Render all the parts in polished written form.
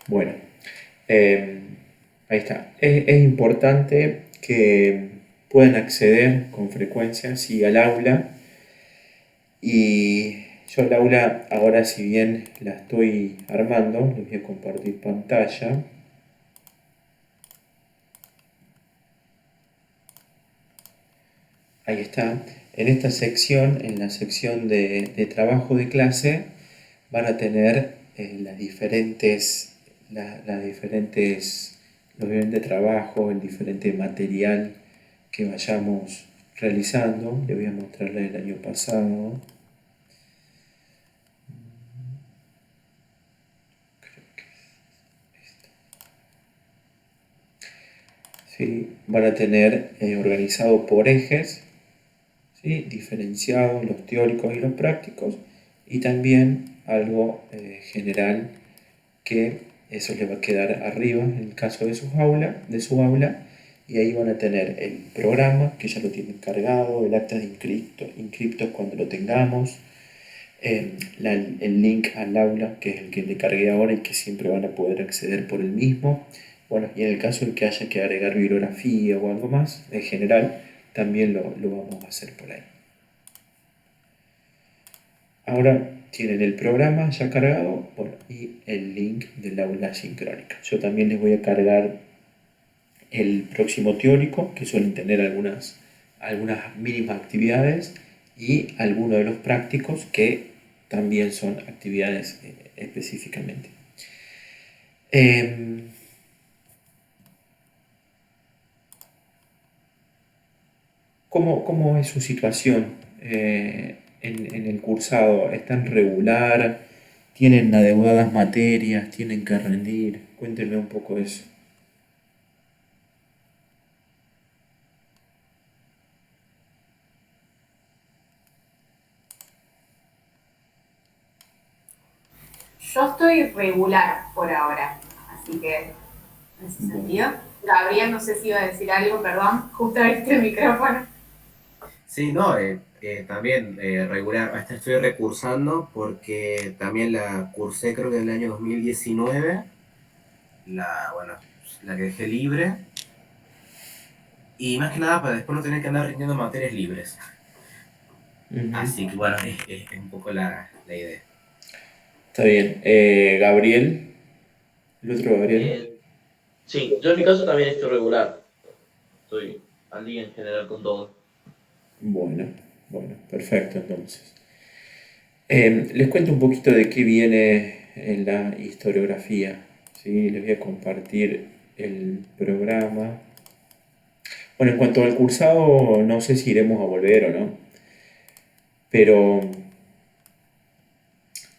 Bueno, eh, ahí está. Es importante que puedan acceder con frecuencia, sí, al aula. Y yo el aula, ahora si bien la estoy armando, les voy a compartir pantalla. Ahí está. En esta sección, en la sección de trabajo de clase, van a tener los diferentes trabajos, el diferente material que vayamos realizando. Les voy a mostrarles el año pasado. ¿Sí? Van a tener organizado por ejes, ¿sí? Diferenciados los teóricos y los prácticos, y también algo general que eso les va a quedar arriba en el caso de su aula, y ahí van a tener el programa que ya lo tienen cargado, el acta de inscriptos cuando lo tengamos, el link al aula que es el que le cargué ahora y que siempre van a poder acceder por el mismo. Bueno, y en el caso en que haya que agregar bibliografía o algo más, en general, también lo vamos a hacer por ahí. Ahora tienen el programa ya cargado, bueno, y el link del aula sincrónica. Yo también les voy a cargar el próximo teórico, que suelen tener algunas mínimas actividades, y algunos de los prácticos que también son actividades específicamente. Eh, ¿Cómo es su situación en el cursado? ¿Están regular? ¿Tienen adeudadas materias? ¿Tienen que rendir? Cuéntenme un poco de eso. Yo estoy regular por ahora, así que en ese Bueno, sentido. Gabriel, no sé si iba a decir algo, perdón, justo abriste el micrófono. Sí, no, también regular, hasta estoy recursando porque también la cursé creo que en el año 2019, bueno, la que dejé libre, y más que nada para después no tener que andar rindiendo materias libres. ujú. Así que bueno, es un poco la idea. Está bien. Gabriel, el otro Gabriel. Eh, sí, yo en mi caso también estoy regular. Estoy al día en general con todo. Bueno, bueno, perfecto entonces. Les cuento un poquito de qué viene en la historiografía. ¿Sí? Les voy a compartir el programa. Bueno, en cuanto al cursado, no sé si iremos a volver o no, pero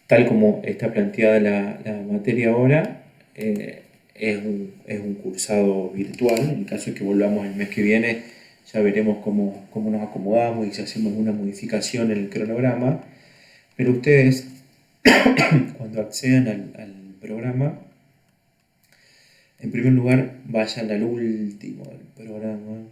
tal como está planteada la materia ahora, es un cursado virtual. En el caso de que volvamos el mes que viene, ya veremos cómo nos acomodamos y si hacemos alguna modificación en el cronograma. Pero ustedes, cuando accedan al programa, en primer lugar vayan al último del programa,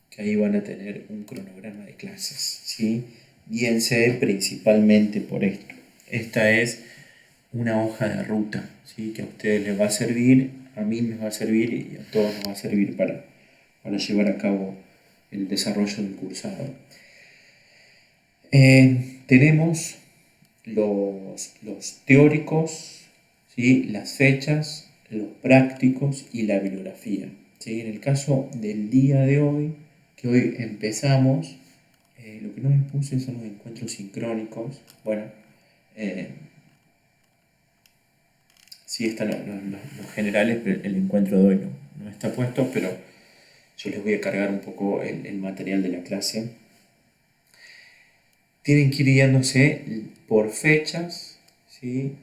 que ahí van a tener un cronograma de clases, ¿sí? Guíense principalmente por esto. Esta es una hoja de ruta, ¿sí? Que a ustedes les va a servir, a mí me va a servir y a todos nos va a servir para llevar a cabo el desarrollo del cursado. Tenemos los teóricos, ¿sí? Las fechas, los prácticos y la bibliografía, ¿sí? En el caso del día de hoy, que hoy empezamos, lo que no les puse son los encuentros sincrónicos. Bueno, eh, sí están los generales, pero el encuentro de hoy no está puesto, pero yo les voy a cargar un poco el material de la clase. Tienen que ir guiándose por fechas, ¿sí?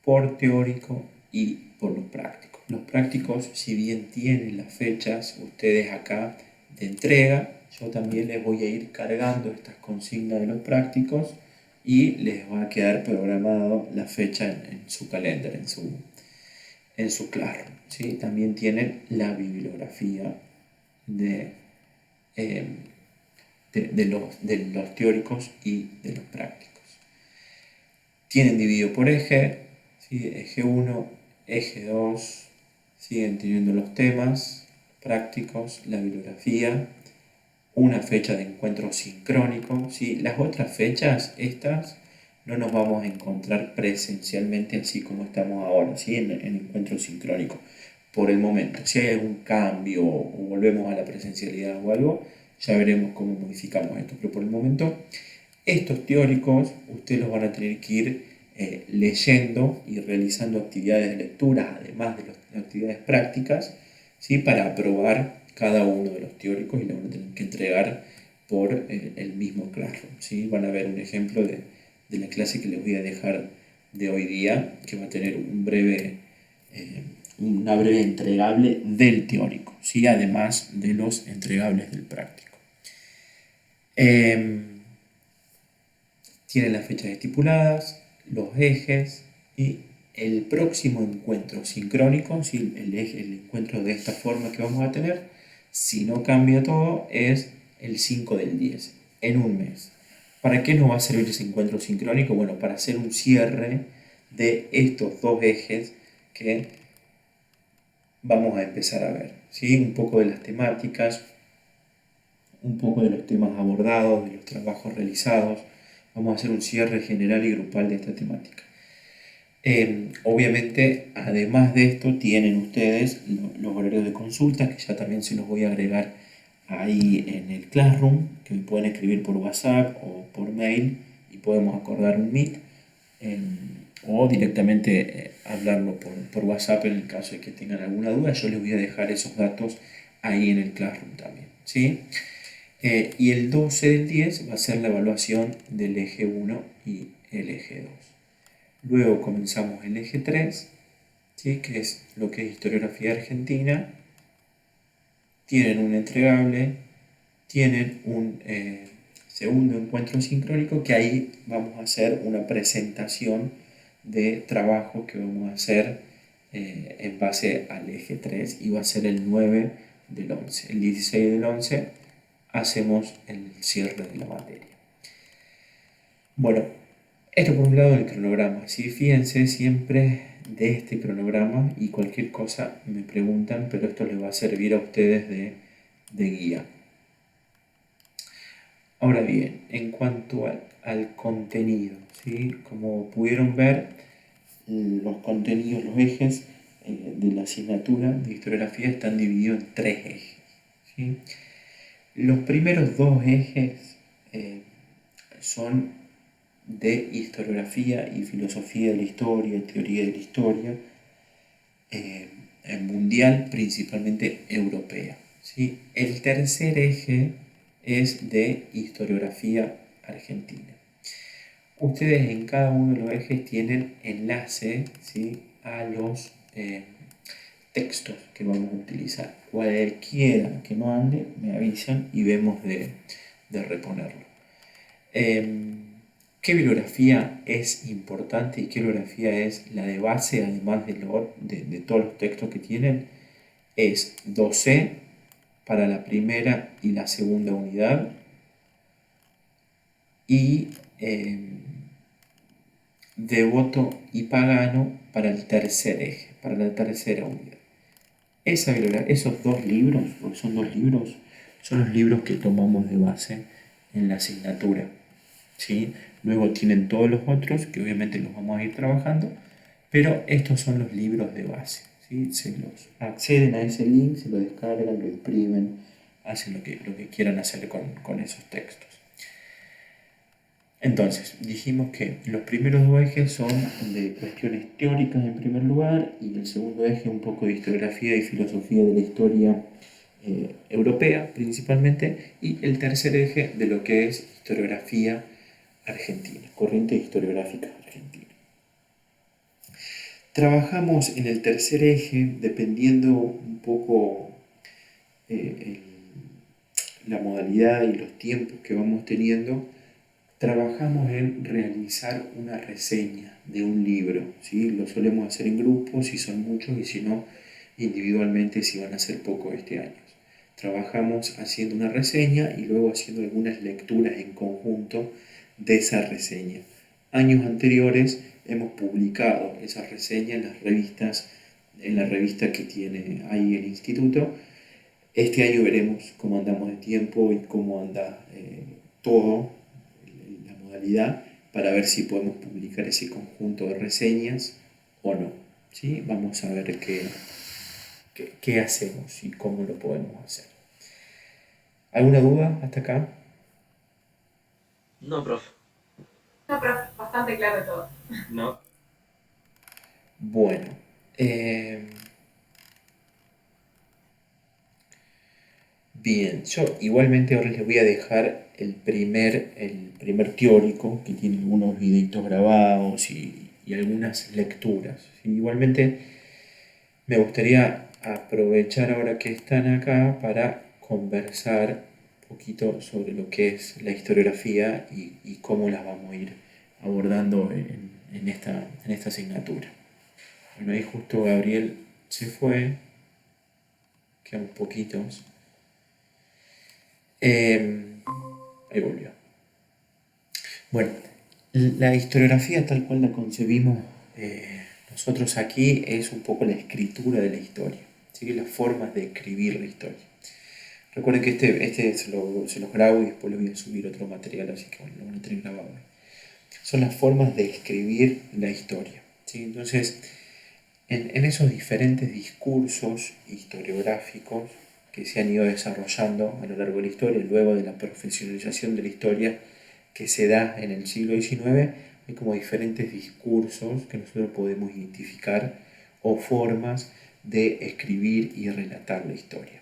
Por teórico y por los prácticos. Los prácticos, si bien tienen las fechas, ustedes acá de entrega, yo también les voy a ir cargando estas consignas de los prácticos y les va a quedar programado la fecha en su calendario, en su Classroom, ¿sí? También tienen la bibliografía de, eh, de los teóricos y de los prácticos. Tienen dividido por eje, ¿sí? Eje 1 eje 2 siguen teniendo los temas prácticos, la bibliografía, una fecha de encuentro sincrónico. ¿Sí? Las otras fechas, estas, no nos vamos a encontrar presencialmente así como estamos ahora, ¿sí? en encuentro sincrónico. Por el momento, si hay algún cambio o volvemos a la presencialidad o algo, ya veremos cómo modificamos esto. Pero por el momento, estos teóricos ustedes los van a tener que ir leyendo y realizando actividades de lectura, además de las actividades prácticas, ¿sí? Para aprobar cada uno de los teóricos y lo van a tener que entregar por el mismo Classroom, ¿sí? Van a ver un ejemplo de la clase que les voy a dejar de hoy día, que va a tener una breve entregable del teórico, ¿sí? Además de los entregables del práctico. Tienen las fechas estipuladas, los ejes y el próximo encuentro sincrónico, ¿sí? El encuentro de esta forma que vamos a tener, si no cambia todo, es el 5 del 10, en un mes. ¿Para qué nos va a servir ese encuentro sincrónico? Bueno, para hacer un cierre de estos dos ejes que vamos a empezar a ver, ¿sí? Un poco de las temáticas, un poco de los temas abordados, de los trabajos realizados. Vamos a hacer un cierre general y grupal de esta temática. Obviamente, además de esto, tienen ustedes los horarios de consulta, que ya también se los voy a agregar ahí en el Classroom, que me pueden escribir por WhatsApp o por mail y podemos acordar un meet, o directamente hablarlo por WhatsApp en el caso de que tengan alguna duda. Yo les voy a dejar esos datos ahí en el Classroom también, ¿sí? Y el 12 del 10 va a ser la evaluación del eje 1 y el eje 2. Luego comenzamos el eje 3, ¿sí? Que es lo que es historiografía argentina. Tienen un entregable, tienen un segundo encuentro sincrónico, que ahí vamos a hacer una presentación de trabajo que vamos a hacer en base al eje 3 y va a ser el 9 del 11. El 16 del 11 hacemos el cierre de la materia. Bueno, esto por un lado el cronograma. ¿Sí? Fíjense siempre de este cronograma y cualquier cosa me preguntan, pero esto les va a servir a ustedes de guía. Ahora bien, en cuanto al contenido, ¿sí? Como pudieron ver, los contenidos, los ejes de la asignatura de historiografía están divididos en 3 ejes, ¿sí? Los primeros 2 ejes son de historiografía y filosofía de la historia, teoría de la historia, mundial, principalmente europea, ¿sí? El tercer eje es de historiografía argentina. Ustedes en cada uno de los ejes tienen enlace, ¿sí? A los textos que vamos a utilizar. Cualquiera que no ande, me avisan y vemos de reponerlo. ¿Qué bibliografía es importante y qué bibliografía es la de base, además de todos los textos que tienen? Es 2C para la primera y la segunda unidad y Devoto y Pagano para el tercer eje, para la tercera unidad. Esos 2 libros, porque son 2 libros, son los libros que tomamos de base en la asignatura, ¿sí? Luego tienen todos los otros, que obviamente los vamos a ir trabajando, pero estos son los libros de base, ¿sí? Se los acceden a ese link, se lo descargan, lo imprimen, hacen lo que quieran hacer con esos textos. Entonces, dijimos que los primeros 2 ejes son de cuestiones teóricas en primer lugar y el segundo eje un poco de historiografía y filosofía de la historia europea principalmente, y el tercer eje de lo que es historiografía argentina, corriente historiográfica argentina. Trabajamos en el tercer eje dependiendo un poco la modalidad y los tiempos que vamos teniendo. Trabajamos en realizar una reseña de un libro, ¿sí? Lo solemos hacer en grupos si son muchos y si no, individualmente si van a ser pocos este año. Trabajamos haciendo una reseña y luego haciendo algunas lecturas en conjunto de esa reseña. Años anteriores hemos publicado esas reseñas en las revistas, en la revista que tiene ahí el instituto. Este año veremos cómo andamos de tiempo y cómo anda todo, la modalidad, para ver si podemos publicar ese conjunto de reseñas o no. ¿Sí? Vamos a ver qué hacemos y cómo lo podemos hacer. ¿Alguna duda hasta acá? No, profe. No, pero bastante claro todo. No, Bueno, bien, yo igualmente ahora les voy a dejar el primer teórico que tiene algunos videitos grabados y algunas lecturas. ¿Sí? Igualmente me gustaría aprovechar ahora que están acá para conversar un poquito sobre lo que es la historiografía y cómo las vamos a ir abordando en esta asignatura. Bueno, ahí justo Gabriel se fue, quedamos poquitos. Ahí volvió. Bueno, la historiografía tal cual la concebimos nosotros aquí es un poco la escritura de la historia, ¿sí? Las formas de escribir la historia. Recuerden que este se los grabo y después les voy a subir otro material, así que bueno, lo van a tener grabado. Son las formas de escribir la historia, ¿sí? Entonces, en esos diferentes discursos historiográficos que se han ido desarrollando a lo largo de la historia, luego de la profesionalización de la historia que se da en el siglo XIX, hay como diferentes discursos que nosotros podemos identificar o formas de escribir y relatar la historia.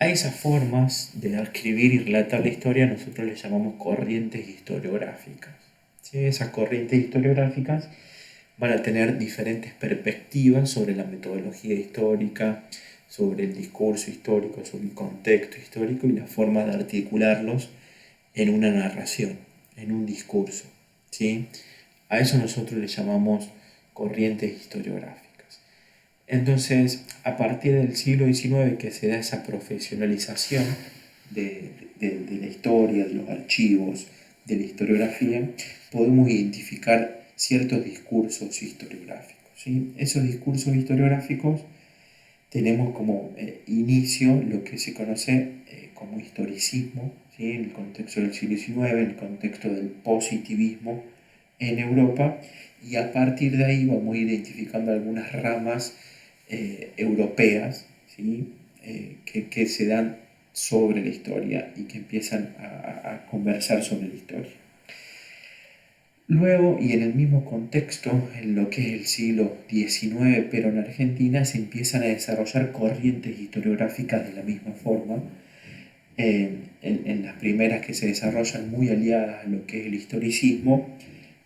A esas formas de escribir y relatar la historia nosotros les llamamos corrientes historiográficas. ¿Sí? Esas corrientes historiográficas van a tener diferentes perspectivas sobre la metodología histórica, sobre el discurso histórico, sobre el contexto histórico y la forma de articularlos en una narración, en un discurso. ¿Sí? A eso nosotros le llamamos corrientes historiográficas. Entonces, a partir del siglo XIX que se da esa profesionalización de la historia, de los archivos, de la historiografía, podemos identificar ciertos discursos historiográficos. ¿Sí? Esos discursos historiográficos tenemos como inicio lo que se conoce como historicismo, ¿sí? En el contexto del siglo XIX, en el contexto del positivismo en Europa, y a partir de ahí vamos identificando algunas ramas europeas, ¿sí? Que se dan sobre la historia y que empiezan a conversar sobre la historia. Luego, y en el mismo contexto, en lo que es el siglo XIX, pero en Argentina, se empiezan a desarrollar corrientes historiográficas de la misma forma, en las primeras que se desarrollan muy aliadas a lo que es el historicismo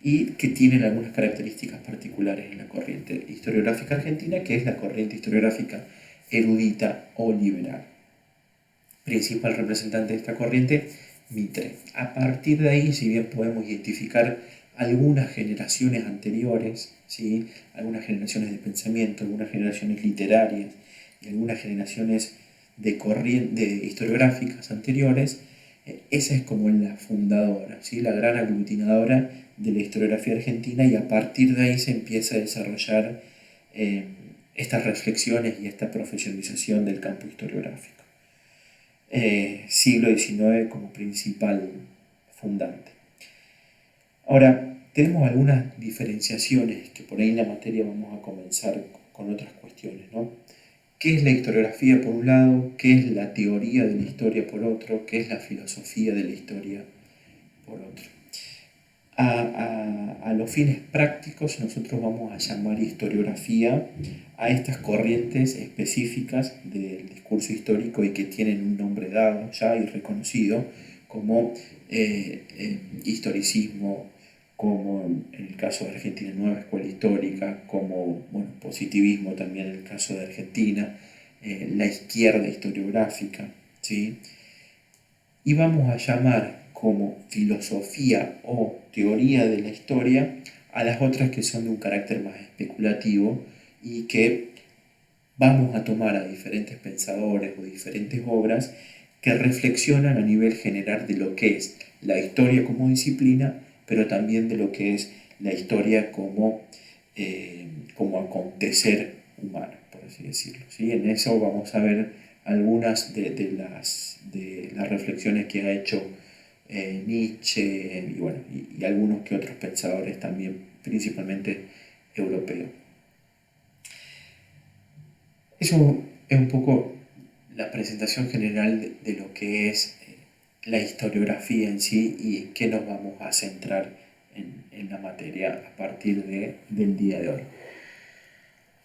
y que tienen algunas características particulares en la corriente historiográfica argentina, que es la corriente historiográfica erudita o liberal. Principal representante de esta corriente, Mitre. A partir de ahí, si bien podemos identificar algunas generaciones anteriores, ¿sí? Algunas generaciones de pensamiento, algunas generaciones literarias y algunas generaciones de historiográficas anteriores, esa es como la fundadora, ¿sí? La gran aglutinadora de la historiografía argentina, y a partir de ahí se empieza a desarrollar estas reflexiones y esta profesionalización del campo historiográfico. Siglo XIX como principal fundante. Ahora, tenemos algunas diferenciaciones que por ahí en la materia vamos a comenzar con otras cuestiones, ¿no? ¿Qué es la historiografía por un lado? ¿Qué es la teoría de la historia por otro? ¿Qué es la filosofía de la historia por otro? A los fines prácticos nosotros vamos a llamar historiografía a estas corrientes específicas del discurso histórico y que tienen un nombre dado ya y reconocido como historicismo, como en el caso de Argentina, nueva escuela histórica, como positivismo también en el caso de Argentina, la izquierda historiográfica, ¿sí? Y vamos a llamar como filosofía o teoría de la historia a las otras que son de un carácter más especulativo y que vamos a tomar a diferentes pensadores o diferentes obras que reflexionan a nivel general de lo que es la historia como disciplina, pero también de lo que es la historia como acontecer humano, por así decirlo, ¿sí? En eso vamos a ver algunas de las reflexiones que ha hecho Nietzsche y, bueno, y algunos que otros pensadores también, principalmente europeos. Eso es un poco la presentación general de lo que es la historiografía en sí y en qué nos vamos a centrar en la materia a partir del día de hoy.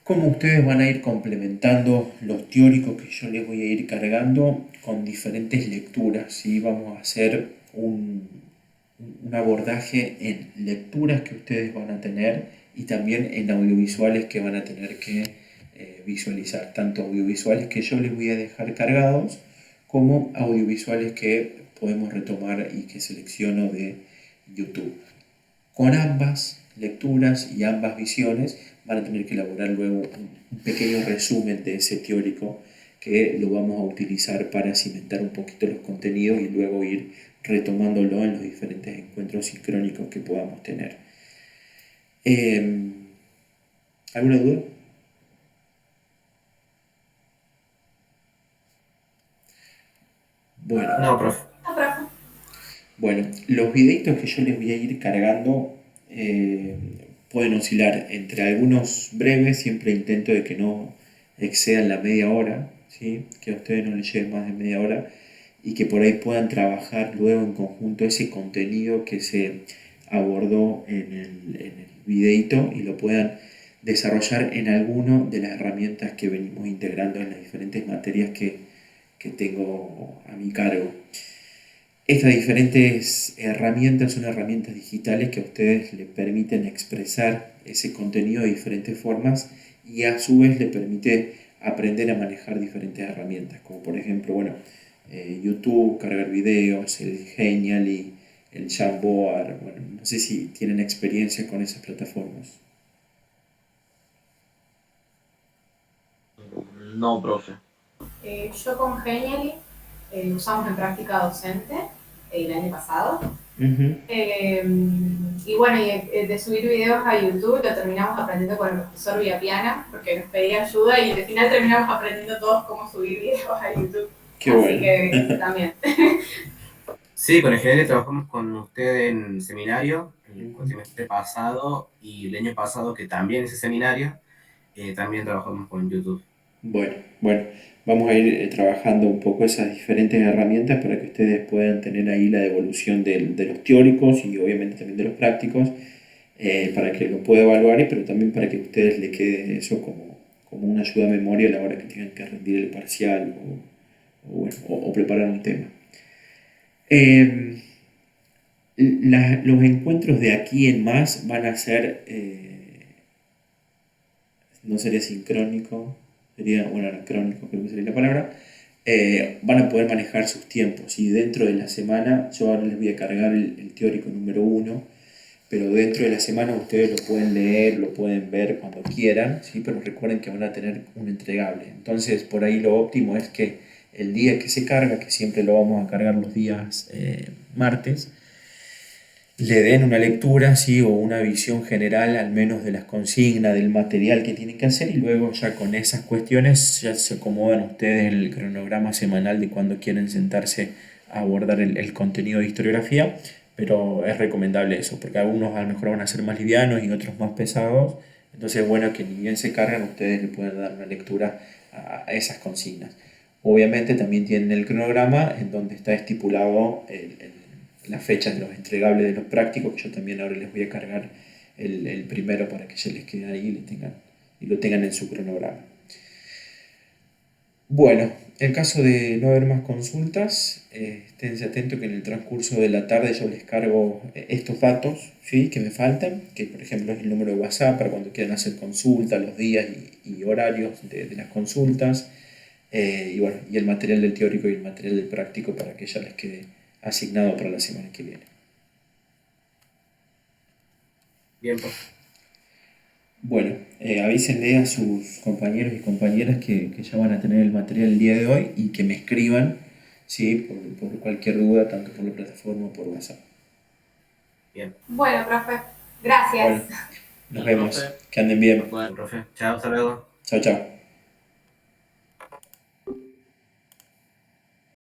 Cómo ustedes van a ir complementando los teóricos que yo les voy a ir cargando con diferentes lecturas, ¿sí? Vamos a hacer un abordaje en lecturas que ustedes van a tener y también en audiovisuales que van a tener que visualizar, tanto audiovisuales que yo les voy a dejar cargados como audiovisuales que podemos retomar y que selecciono de YouTube. Con ambas lecturas y ambas visiones van a tener que elaborar luego un pequeño resumen de ese teórico que lo vamos a utilizar para cimentar un poquito los contenidos y luego ir retomándolo en los diferentes encuentros sincrónicos que podamos tener. ¿Alguna duda? Bueno, No, profe. No, profe. Bueno, los videitos que yo les voy a ir cargando pueden oscilar entre algunos breves, siempre intento de que no excedan la media hora, ¿sí? Que a ustedes no les lleve más de media hora y que por ahí puedan trabajar luego en conjunto ese contenido que se abordó en el videito y lo puedan desarrollar en alguna de las herramientas que venimos integrando en las diferentes materias que tengo a mi cargo. Estas diferentes herramientas son herramientas digitales que a ustedes les permiten expresar ese contenido de diferentes formas y a su vez les permite aprender a manejar diferentes herramientas, como por ejemplo, bueno, YouTube, cargar videos, el Genially, el Jamboard, bueno, no sé si tienen experiencia con esas plataformas. No, profe. Yo con Genially usamos en práctica docente el año pasado. Ujú. Y bueno, y de subir videos a YouTube lo terminamos aprendiendo con el profesor Villapiana, porque nos pedía ayuda y al final terminamos aprendiendo todos cómo subir videos a YouTube. Qué Así bueno. que también. Sí, con el GL trabajamos con usted en seminario el Ujú. cuatrimestre pasado y el año pasado, que también ese seminario, también trabajamos con YouTube. Bueno, vamos a ir trabajando un poco esas diferentes herramientas para que ustedes puedan tener ahí la devolución de los teóricos y obviamente también de los prácticos, para que lo pueda evaluar, pero también para que a ustedes les quede eso como una ayuda a memoria a la hora que tengan que rendir el parcial o preparar un tema. Eh, los encuentros de aquí en más van a ser, no sería sincrónico, sería, bueno, anacrónico creo que sería la palabra, van a poder manejar sus tiempos y dentro de la semana, yo ahora les voy a cargar el teórico número 1, pero dentro de la semana ustedes lo pueden leer, lo pueden ver cuando quieran, ¿sí? Pero recuerden que van a tener un entregable. Entonces, por ahí lo óptimo es que el día que se carga, que siempre lo vamos a cargar los días martes, le den una lectura, ¿sí? O una visión general al menos de las consignas, del material que tienen que hacer y luego ya con esas cuestiones ya se acomodan ustedes el cronograma semanal de cuando quieren sentarse a abordar el contenido de historiografía, pero es recomendable eso, porque algunos a lo mejor van a ser más livianos y otros más pesados, entonces es bueno que ni bien se cargan ustedes le puedan dar una lectura a esas consignas. Obviamente también tienen el cronograma en donde está estipulado las fechas de los entregables de los prácticos, que yo también ahora les voy a cargar el primero para que se les quede ahí y lo tengan en su cronograma. Bueno, en caso de no haber más consultas, esténse atentos que en el transcurso de la tarde yo les cargo estos datos, ¿sí? Que me faltan, que por ejemplo es el número de WhatsApp para cuando quieran hacer consultas, los días y horarios de las consultas, y bueno, y el material del teórico y el material del práctico para que ya les quede asignado para la semana que viene. Bien, profe. Bueno, avísenle a sus compañeros y compañeras que ya van a tener el material el día de hoy y que me escriban, ¿sí? Por cualquier duda, tanto por la plataforma o por WhatsApp. Bien. Bueno, profe. Gracias. Bueno, nos vemos. Profe. Que anden bien. Bueno. Profe, chao, hasta luego. Chao, chao.